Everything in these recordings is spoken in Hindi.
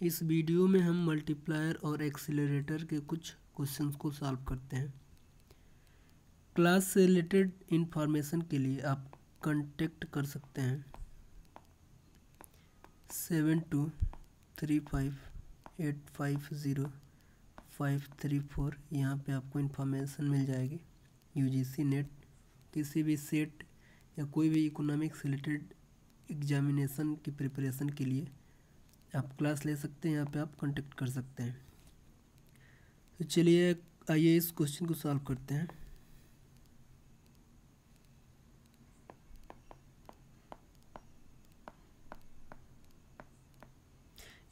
इस वीडियो में हम मल्टीप्लायर और एक्सीलरेटर के कुछ क्वेश्चंस को सॉल्व करते हैं। क्लास से रिलेटेड इंफॉर्मेशन के लिए आप कांटेक्ट कर सकते हैं 7235850534। यहाँ पे आपको इंफॉर्मेशन मिल जाएगी। यूजीसी नेट किसी भी सेट या कोई भी इकोनॉमिक्स रिलेटेड एग्जामिनेशन की प्रिपरेशन के लिए आप क्लास ले सकते हैं। यहाँ पे आप कांटेक्ट कर सकते हैं। तो चलिए आइए इस क्वेश्चन को सॉल्व करते हैं।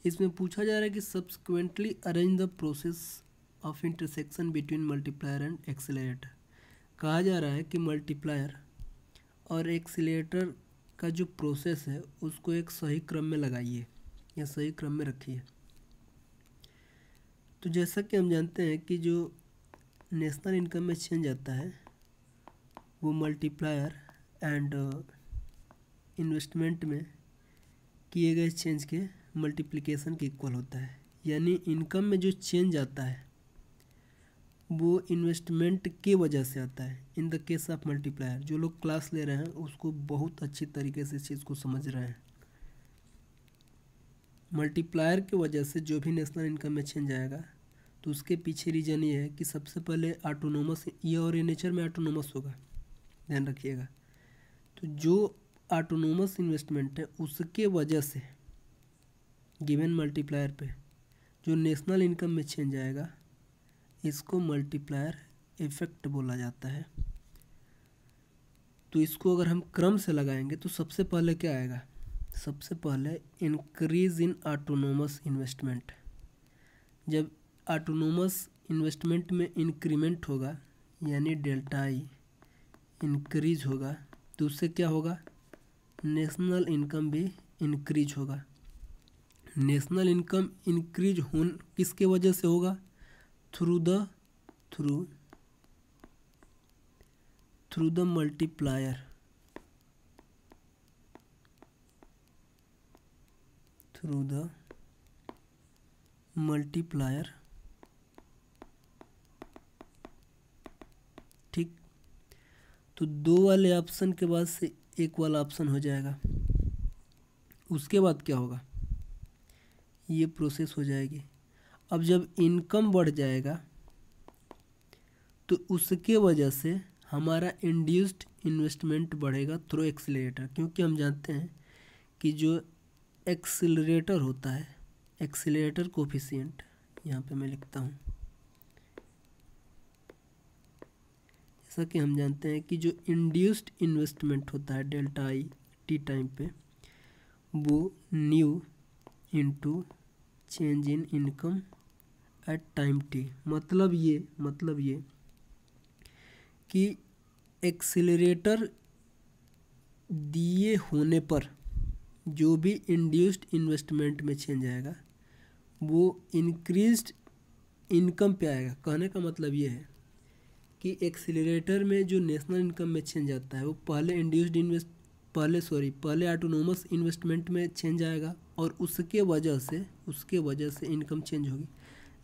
इसमें पूछा जा रहा है कि subsequently arrange the process of intersection between multiplier and accelerator. कहा जा रहा है कि मल्टीप्लायर और एक्सीलरेटर का जो प्रोसेस है उसको एक सही क्रम में लगाइए या सही क्रम में रखिए। तो जैसा कि हम जानते हैं कि जो नेशनल इनकम में चेंज आता है वो मल्टीप्लायर एंड इन्वेस्टमेंट में किए गए चेंज के मल्टीप्लिकेशन के इक्वल होता है। यानी इनकम में जो चेंज आता है वो इन्वेस्टमेंट के वजह से आता है। In the case of multiplier, जो लोग क्लास ले रहे हैं उसको बहुत अच्छी तरीके से इस चीज़ को समझ रहे हैं। मल्टीप्लायर की वजह से जो भी नेशनल इनकम में चेंज आएगा तो उसके पीछे रीज़न ये है कि सबसे पहले ऑटोनोमस, ये और ये नेचर में ऑटोनोमस होगा, ध्यान रखिएगा। तो जो ऑटोनोमस इन्वेस्टमेंट है उसके वजह से गिवन मल्टीप्लायर पे जो नेशनल इनकम में चेंज आएगा इसको मल्टीप्लायर इफेक्ट बोला जाता है। तो इसको अगर हम क्रम से लगाएंगे तो सबसे पहले क्या आएगा? सबसे पहले इंक्रीज इन ऑटोनोमस इन्वेस्टमेंट। जब ऑटोनोमस इन्वेस्टमेंट में इंक्रीमेंट होगा यानी डेल्टा आई इंक्रीज होगा तो उससे क्या होगा? नेशनल इनकम भी इंक्रीज होगा। नेशनल इनकम इंक्रीज किसके वजह से होगा? Through the multiplier. Through the multiplier, ठीक। तो दो वाले ऑप्शन के बाद से एक वाला ऑप्शन हो जाएगा। उसके बाद क्या होगा? ये प्रोसेस हो जाएगी। अब जब इनकम बढ़ जाएगा तो उसके वजह से हमारा इंड्यूस्ड इन्वेस्टमेंट बढ़ेगा थ्रू एक्सीलरेटर। क्योंकि हम जानते हैं कि जो एक्सीलरेटर होता है, एक्सीलरेटर कोफिशिएंट, यहाँ पे मैं लिखता हूँ, जैसा कि हम जानते हैं कि जो इंड्यूस्ड इन्वेस्टमेंट होता है डेल्टा आई टी टाइम पे वो new into change in income at time T. मतलब ये कि एक्सीलरेटर दिए होने पर जो भी इंड्यूस्ड इन्वेस्टमेंट में चेंज आएगा वो इंक्रीज्ड इनकम पे आएगा। कहने का मतलब ये है कि एक्सीलरेटर में जो नेशनल इनकम में चेंज आता है वो पहले ऑटोनोमस इन्वेस्टमेंट में चेंज आएगा और उसके वजह से इनकम चेंज होगी।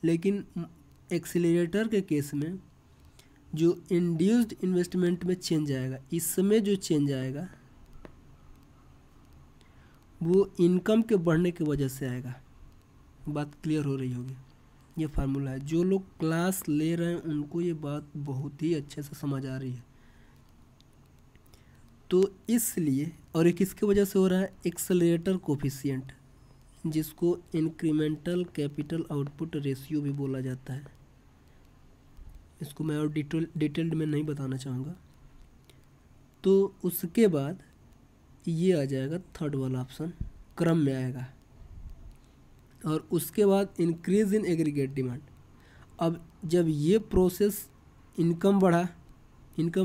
लेकिन एक्सीलरेटर के केस में जो इंड्यूस्ड इन्वेस्टमेंट में चेंज आएगा, इसमें जो चेंज आएगा वो इनकम के बढ़ने की वजह से आएगा। बात क्लियर हो रही होगी। ये फार्मूला है। जो लोग क्लास ले रहे हैं उनको ये बात बहुत ही अच्छे से समझ आ रही है। तो इसलिए, और ये किसकी वजह से हो रहा है? एक्सेलरेटर कोफिशिएंट, जिसको इंक्रीमेंटल कैपिटल आउटपुट रेशियो भी बोला जाता है। इसको मैं और डिटेल्ड में नहीं बताना चाहूँगा। तो उसके बाद ये आ जाएगा थर्ड वाला ऑप्शन, क्रम में आएगा। और उसके बाद इंक्रीज इन एग्रीगेट डिमांड। अब जब ये प्रोसेस इनकम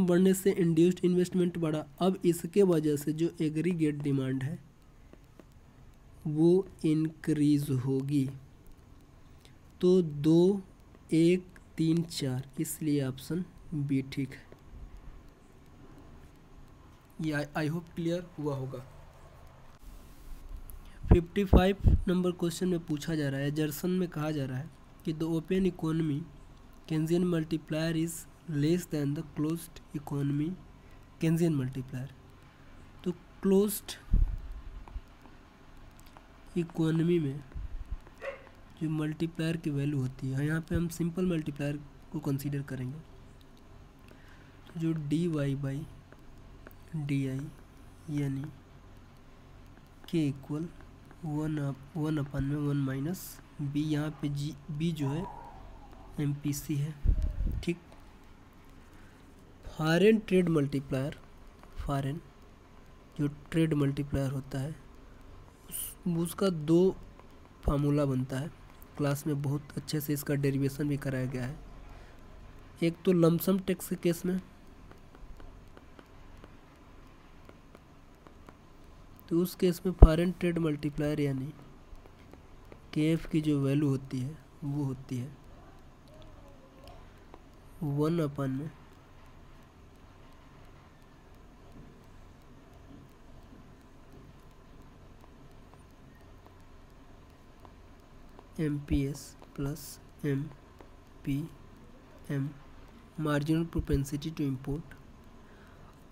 बढ़ने से इंड्यूस्ड इन्वेस्टमेंट बढ़ा, अब इसके वजह से जो एग्रीगेट डिमांड है वो इंक्रीज होगी। तो 2, 1, 3, 4, इसलिए ऑप्शन बी ठीक है। ये आई होप क्लियर हुआ होगा। 55 नंबर क्वेश्चन में पूछा जा रहा है, जर्सन में कहा जा रहा है कि the open economy Keynesian multiplier is less than the closed economy Keynesian multiplier. तो क्लोज्ड इकोनॉमी में जो मल्टीप्लायर की वैल्यू होती है, यहाँ पे हम सिंपल मल्टीप्लायर को कंसीडर करेंगे। तो जो dy बाई डी आई यानी के इक्वल 1/1 माइनस बी, यहाँ पे जी बी जो है MPC है, ठीक। फॉरेन ट्रेड मल्टीप्लायर, फॉरेन जो ट्रेड मल्टीप्लायर होता है उसका दो फार्मूला बनता है। क्लास में बहुत अच्छे से इसका डेरिवेशन भी कराया गया है। एक तो लमसम टैक्स के केस में, तो उस केस में फॉरेन ट्रेड मल्टीप्लायर यानी KF की जो वैल्यू होती है वो होती है 1/में MPS plus MPM marginal propensity to import.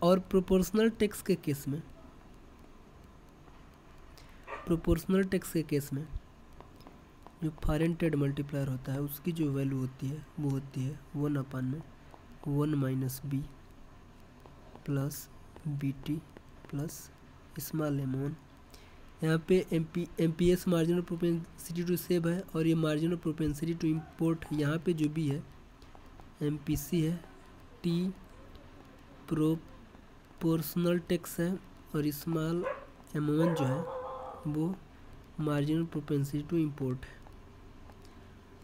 और प्रोपोर्शनल टैक्स के केस में, प्रोपोर्शनल टैक्स के केस में जो फॉरेन ट्रेड मल्टीप्लायर होता है उसकी जो वैल्यू होती है वो होती है 1/1 minus B plus BT plus small m1। यहाँ पे MPS marginal propensity to save है और ये मार्जिनल प्रोपेंसिटी टू इम्पोर्ट, यहाँ पे जो भी है MPC है, T प्रोपोर्शनल टैक्स है और स्मॉल m1 जो है वो मार्जिनल प्रोपेंसिटी टू इम्पोर्ट है।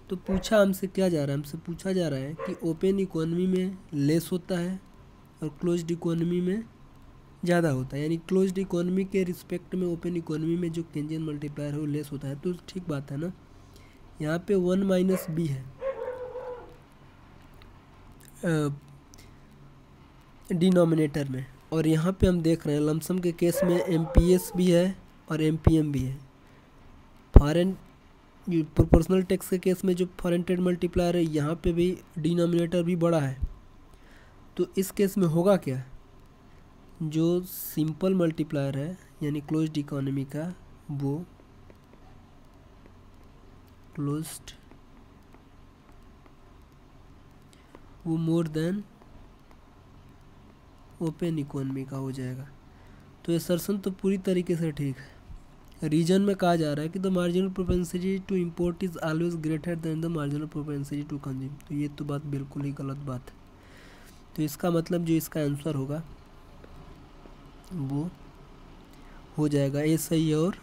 तो पूछा हमसे क्या जा रहा है, हमसे पूछा जा रहा है कि ओपन इकोनॉमी में लेस होता है और क्लोज्ड इकोनॉमी में ज़्यादा होता है, यानी क्लोज्ड इकोनॉमी के रिस्पेक्ट में ओपन इकोनॉमी में जो केन्जियन मल्टीप्लायर है वो लेस होता है। तो ठीक बात है ना। यहाँ पे 1 माइनस बी है डिनोमिनेटर में, और यहाँ पे हम देख रहे हैं लमसम के केस में MPS भी है और MPM भी है। फॉरेन प्रोपोर्शनल टैक्स के केस में जो फॉरेन ट्रेड मल्टीप्लायर है यहाँ पे भी डिनोमिनेटर भी बड़ा है। तो इस केस में होगा क्या, जो सिंपल मल्टीप्लायर है यानी क्लोज्ड इकोनॉमी का वो मोर देन ओपन इकोनॉमी का हो जाएगा। तो ये असर्शन तो पूरी तरीके से ठीक है। रीजन में कहा जा रहा है कि the marginal propensity to import is always greater than the marginal propensity to consume. तो ये तो बात बिल्कुल ही गलत बात है। तो इसका मतलब जो इसका आंसर होगा वो हो जाएगा ए सही है और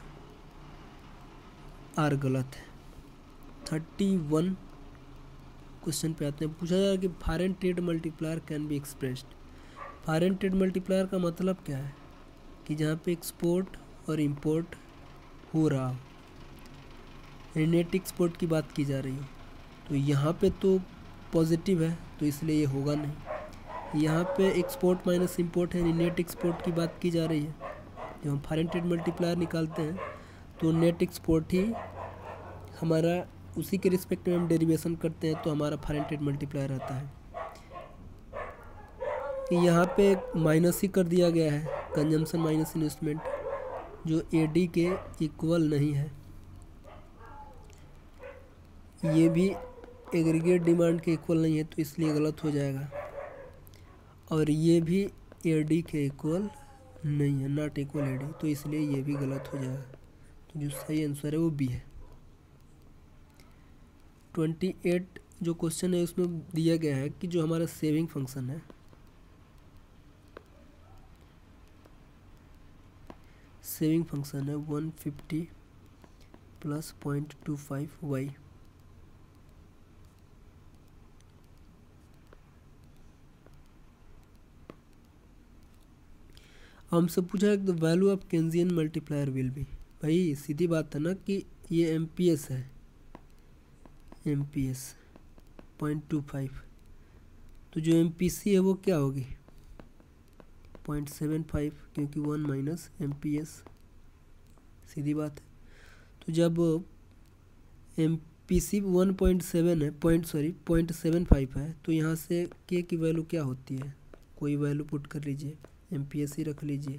आर गलत है। 31 क्वेश्चन पे आते हैं। पूछा जा रहा है कि foreign trade multiplier can be expressed. Foreign trade multiplier का मतलब क्या है कि जहाँ पे एक्सपोर्ट और इंपोर्ट हो रहा हो, नेट एक्सपोर्ट की बात की जा रही है। तो यहाँ पे तो पॉजिटिव है तो इसलिए ये होगा नहीं। यहाँ पे एक्सपोर्ट माइनस इंपोर्ट है, नेट एक्सपोर्ट की बात की जा रही है। जब हम फॉरेन ट्रेड मल्टीप्लायर निकालते हैं तो नेट एक्सपोर्ट ही हमारा, उसी के रिस्पेक्ट में हम डेरिवेशन करते हैं तो हमारा फॉरेन ट्रेड मल्टीप्लायर आता है। यहाँ पे माइनस ही कर दिया गया है, कंजम्पशन माइनस इन्वेस्टमेंट, जो AD के इक्वल नहीं है। ये भी एग्रीगेट डिमांड के इक्वल नहीं है तो इसलिए गलत हो जाएगा। और ये भी AD के इक्वल नहीं है, नॉट इक्वल AD, तो इसलिए ये भी गलत हो जाएगा। तो जो सही आंसर है वो B है। 28 जो क्वेश्चन है उसमें दिया गया है कि जो हमारा सेविंग फंक्शन है, सेविंग फंक्शन है 150 प्लस 0.25y। हमसे पूछा है the value of Keynesian multiplier will be. भाई सीधी बात है ना कि ये MPS है, MPS 0.25, तो जो MPC है वो क्या होगी 0.75, क्योंकि 1 माइनस MPS, सीधी बात है। तो जब MPC 1.7 है 0.75 है तो यहाँ से के की वैल्यू क्या होती है, कोई वैल्यू पुट कर लीजिए, MPSC रख लीजिए,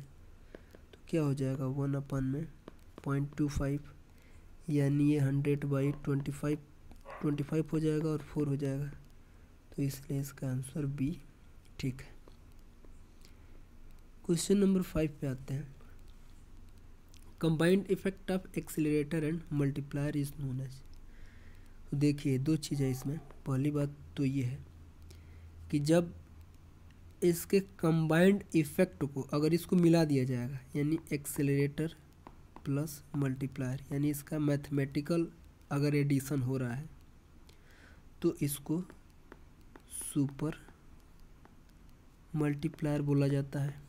तो क्या हो जाएगा 1/0.25, यानी ये 100/25 हो जाएगा और 4 हो जाएगा, तो इसलिए इसका आंसर बी ठीक है। क्वेश्चन नंबर 5 पे आते हैं। Combined effect of accelerator and multiplier is known as. तो देखिए दो चीज़ है इसमें। पहली बात तो ये है कि जब इसके कंबाइंड इफेक्ट को अगर इसको मिला दिया जाएगा, यानी एक्सीलरेटर प्लस मल्टीप्लायर, यानी इसका मैथमेटिकल अगर एडिशन हो रहा है तो इसको सुपर मल्टीप्लायर बोला जाता है।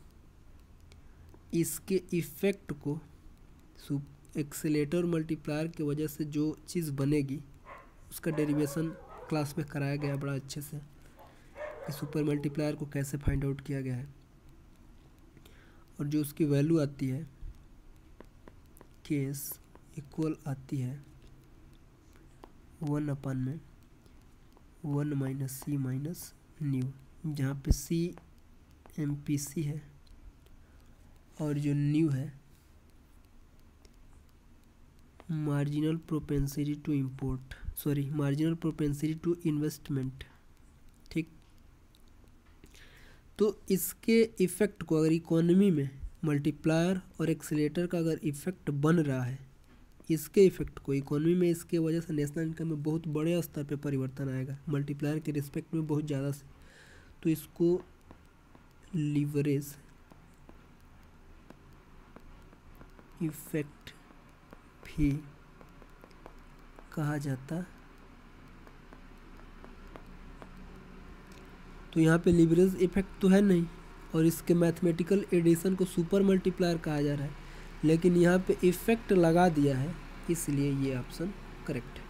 इसके इफेक्ट को एक्सीलरेटर मल्टीप्लायर की वजह से जो चीज़ बनेगी उसका डेरिवेशन क्लास में कराया गया बड़ा अच्छे से कि सुपर मल्टीप्लायर को कैसे फाइंड आउट किया गया है, और जो उसकी वैल्यू आती है केस इक्वल आती है 1/(1 - c - न्यू), जहाँ पे c MPC है और जो न्यू है मार्जिनल प्रोपेंसिटी टू इन्वेस्टमेंट। ठीक, तो इसके इफ़ेक्ट को अगर इकोनॉमी में मल्टीप्लायर और एक्सीलरेटर का अगर इफ़ेक्ट बन रहा है, इसके इफ़ेक्ट को इकोनॉमी में, इसके वजह से नेशनल इनकम में बहुत बड़े स्तर पे परिवर्तन आएगा, मल्टीप्लायर के रिस्पेक्ट में बहुत ज़्यादा से, तो इसको लीवरेज इफेक्ट भी कहा जाता। तो यहाँ पे लीवरेज इफेक्ट तो है नहीं और इसके मैथमेटिकल एडिशन को सुपर मल्टीप्लायर कहा जा रहा है, लेकिन यहाँ पे इफेक्ट लगा दिया है, इसलिए ये ऑप्शन करेक्ट है।